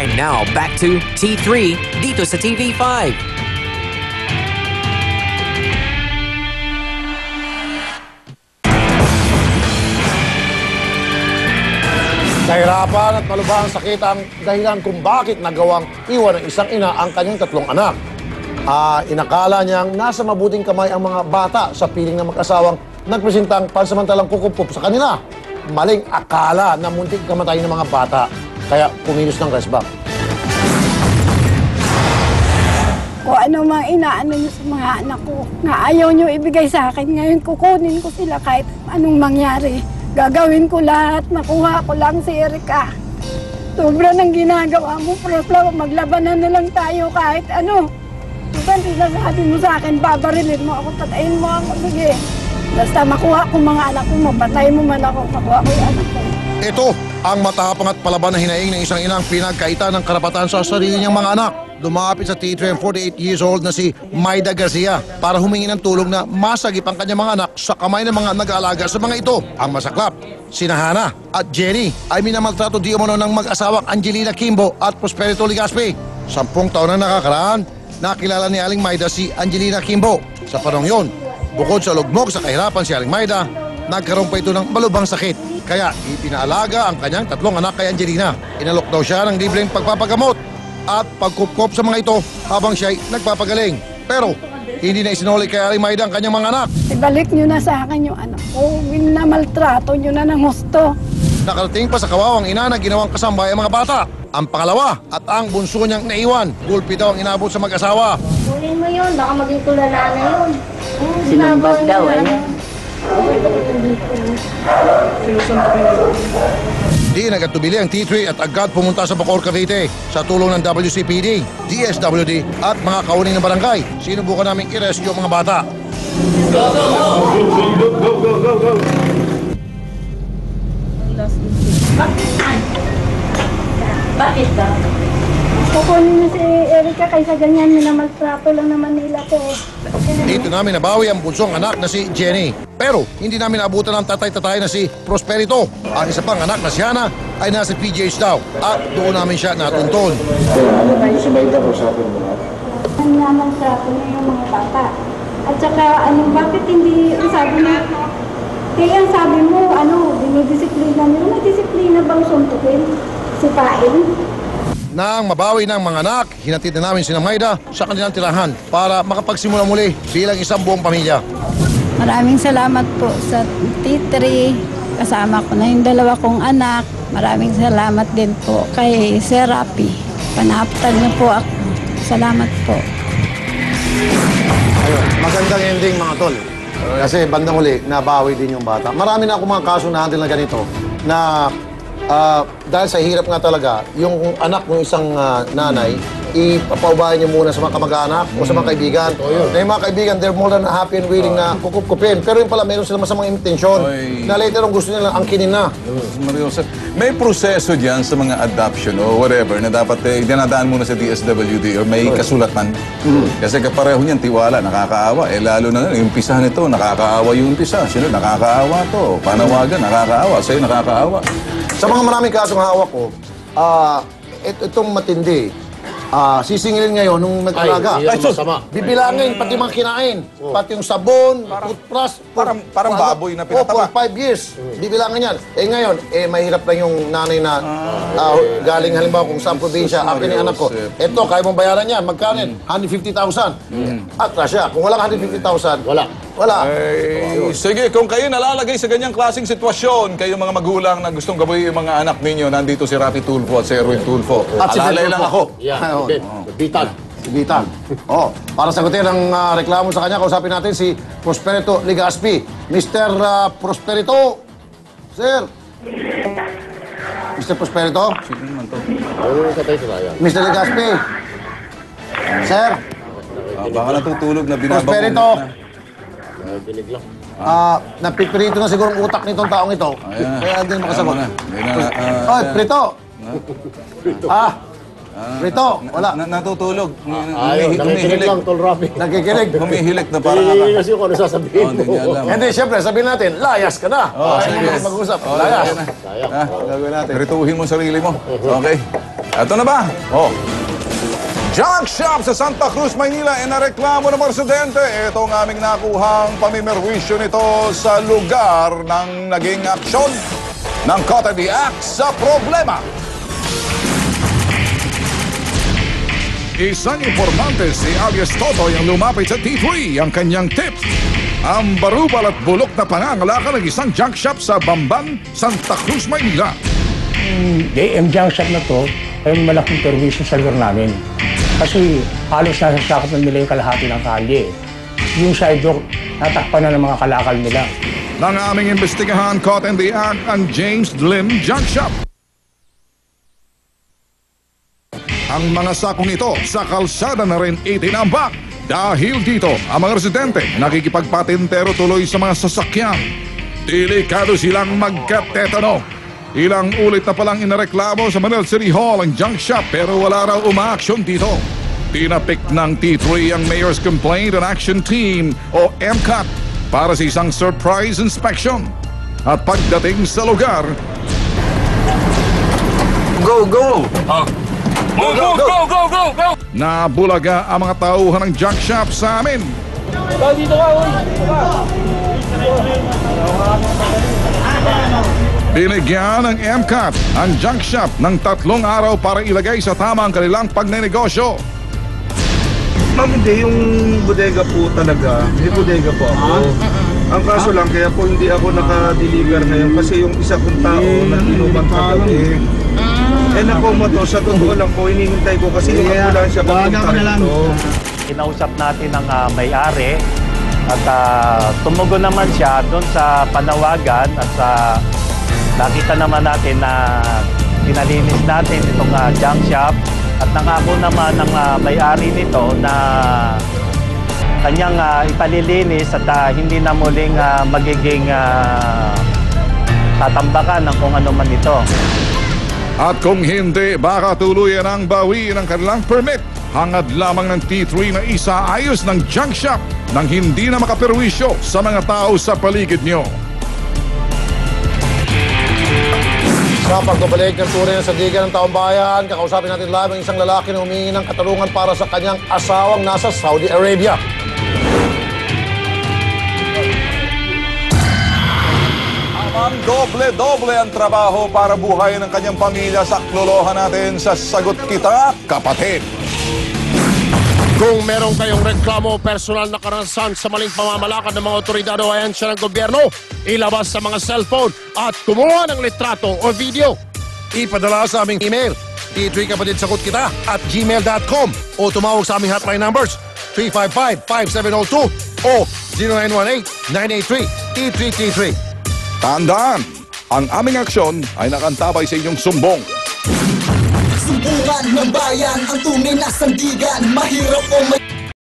And now, back to T3 dito sa TV5. Kahirapan at malubhang sakit ang dahilan kung bakit nagawang iwan ng isang ina ang kanyang 3 anak. Inakala niyang nasa mabuting kamay ang mga bata sa piling ng mag-asawang nagpresentang pansamantalang kukupup sa kanila. Maling akala na muntik kamatayin ng mga bata, kaya kumilos ng resback. Kung ano mga inaano nyo sa mga anak ko, na ayaw nyo ibigay sa akin, ngayon kukunin ko sila kahit anong mangyari. Gagawin ko lahat, makuha ko lang si Erika. Sobra ng ginagawa mo, Prosla, maglabanan na lang tayo kahit ano. Diba, sinasabi mo sa akin, babarilin mo ako, patayin mo ako, sige. Basta makuha ko mga anak ko, mapatay mo man ako, makuha ko yung anak ko. Ito ang matapang at palaban na hinaing ng isang inang pinagkaitan ng karapatan sa sarili niyang mga anak. Lumapit sa T3 ang 48 years old na si Maida Garcia para humingi ng tulong na masagip ang kanyang mga anak sa kamay ng mga nag-aalaga sa mga ito. Ang masaklap, sina Hana at Jenny ay minamaltrato di umano ng mag-asawang Angelina Kimbo at Prosperito Legaspi. 10 taon na nakakaraan, nakilala ni Aling Maida si Angelina Kimbo. Sa panong yon, bukod sa lugmok sa kahirapan si Aling Maida, nagkaroon pa ito ng malubhang sakit. Kaya ipinaalaga ang kanyang 3 anak kay Angelina. Inalok daw siya ng libreng pagpapagamot at pagkupkop sa mga ito habang siya'y nagpapagaling. Pero hindi na isinuli kay Aling Maida ang kanyang mga anak. Ibalik nyo na sa akin yung anak ko, minamaltrato nyo na ng gusto. Nakarating pa sa kawawang ina na ginawang kasambay ang mga bata. Ang pangalawa at ang bunso niyang naiwan. Gulpi daw ang inabot sa mag-asawa. Kunin mo yun, baka maging tulala na yun. Sinumbag daw, ano? Di nagatubili ang T3 at agad pumunta sa Bacoor, Cavite sa tulong ng WCPD, DSWD at mga kauning ng barangay. Sinubukan namin i-rescue ang mga bata. Bakit ba? Kukunin nyo si Erika kaysa ganyan, minamaltrato lang naman nila ko. Dito namin nabawi ang bunsong anak na si Jenny. Pero hindi namin naabutan ang tatay-tatay na si Prosperito. Ang isa pang anak na si Hana ay nasa PGH daw at doon namin siya natuntun. Minamaltrato niya yung mga bata. At saka, bakit hindi, ang sabi niya, kaya ang sabi mo, dinidisiplina niyo, nadisiplina bang suntukin? Sipain? Nang mabawi ng mga anak, hinatid na namin sina Maida sa kanilang tirahan para makapagsimula muli bilang isang buong pamilya. Maraming salamat po sa T3. Kasama ko na yung 2 kong anak. Maraming salamat din po kay Sir Rapi. Panaptan niyo po ako. Salamat po. Ayun, magandang ending mga tol. Kasi bandang huli, nabawi din yung bata. Marami na akong mga kaso na handle na ganito na dahil sa hirap nga talaga, yung anak ng isang nanay, ipapaubayan niyo muna sa mga kamag-anak o sa mga kaibigan. Na yung mga kaibigan, they're more than happy and willing na kukup-kupin. Pero yung pala, meron silang masamang intensyon na later on gusto nila angkinin na. Mariosep, may proseso dyan sa mga adoption o whatever na dapat dinadaan muna sa DSWD o may kasulatan. Kasi kapareho niyan, tiwala, nakakaawa. Lalo na yung umpisa nito, nakakaawa yung umpisa. Sino, nakakaawa to. Panawagan, nakakaawa. Sa'yo, nakakaawa. Sa mga maraming kasong hawak ko, itong matindi, sisingilin ngayon nung nag-alaga. Bibilangin, pati mga kinain. Pati yung sabon, toothbrush. Parang baboy na pinataba. 5 years. Bibilangin yan. Ngayon, mahirap lang yung nanay na galing halimbawa kung saan probinsya, akin yung anak ko. Ito, kaya mong bayaran yan. Magkano? 150,000. At siya, kung walang 150,000, wala. Sige, kung kayo nalalagay sa ganyang klaseng sitwasyon, kayo mga magulang na gustong gawin yung mga anak ninyo, nandito si Rapi Tulfo at si Erwin Tulfo. At si Alalay Tulfo. lang ako. Bitan. Para sagutin ang reklamo sa kanya, kausapin natin si Prosperito Legaspi. Mr. Prosperito. Sir. Mr. Prosperito. Sino naman to? Mr. Legaspi. Sir. Baka natutulog na binabangon Prosperito. na. Napipirito na siguro ang utak nitong taong ito. Kaya hindi makasagot. Oy, Prito. Prito, wala. Natutulog. Nakikinig lang, Tol Rafi. Nakikinig. Humihilik na parang Hindi kasi kung ano sasabihin mo. Hindi niya alam. Hindi, siyempre, sabihin natin, layas ka na. Sige. Mag-usap, layas. Gagawin natin. Rituhin mo sarili mo. Okay. Eto na ba? Oh. Junk shop sa Santa Cruz, Maynila e nareklamo ng mga residente. Ito ang aming nakuhang pamimerwisyo nito sa lugar ng naging aksyon ng Cotton Act sa problema. Isang informante si alias Totoy ang lumapit sa T3 ang kanyang tip. Ang barubal at bulok na pangangalakan ng isang junk shop sa Bamban, Santa Cruz, Maynila. Yung junk shop na to ay malaking perwisyo sa lugar namin. Kasi halos nasa sakop nila yung kalahati ng kalye. Yung sidewalk, natakpan na ng mga kalakal nila. Nang aming imbestigahan, caught in the act ang James Lim Junk Shop. Ang mga sakong ito sa kalsada na rin itinambak. Dahil dito, ang mga residente nakikipagpatintero tuloy sa mga sasakyan. Delikado silang magkatetano. Ilang ulit na palang inareklamo sa Manila City Hall ang junk shop pero wala raw umaaksyon dito. Tinapik ng T3 ang Mayor's Complaint and Action Team o MCAT para sa isang surprise inspection. At pagdating sa lugar... Go, go! Go! Nabulaga ang mga tauhan ng junk shop sa amin. Dito ka, Binigyan ng MCAT ang junk shop ng 3 araw para ilagay sa tama ang kanilang pagnenegosyo. Ma'am, hindi. Yung bodega po talaga. May bodega po ako. Ang kaso lang, kaya po hindi ako naka-deliver ngayon kasi yung isa kong tao na inuman kagabi. Eh naku mo to, sa totoo lang po, hinihintay ko kasi yung ambulansya papunta ito. Kinausap natin ang may-ari at tumugon naman siya doon sa panawagan at sa nakita naman natin na pinalinis natin itong junk shop at nangako naman ng may-ari nito na kanyang ipalilinis at hindi na muling magiging tatambakan ng kung ano man ito. At kung hindi, baka tuluyan ang bawi ng kanilang permit. Hangad lamang ng T3 na isaayos ng junk shop nang hindi na makaperwisyo sa mga tao sa paligid nyo. Sa pagbabalik ng tunay na sandigan ng taong bayan, kakausapin natin live ang isang lalaki na humingi ng katarungan para sa kanyang asawang nasa Saudi Arabia. Ang doble-doble ang trabaho para buhayin ng kanyang pamilya. Saklolohan natin sa Sagot Kita, Kapatid. Kung meron kayong reklamo o personal na karanasan sa maling pamamalakad ng mga otoridad o ahensya ng gobyerno, ilabas sa mga cellphone at kumuha ng litrato o video. Ipadala sa aming email, t3kapatidsagotkita@gmail.com o tumawag sa aming hotline numbers 355-5702 o 0918-983-3333. Tandaan, ang aming aksyon ay nakantabay sa inyong sumbong. Sumbungan ng bayan, ang tunay na sandigan. Mahirap o may...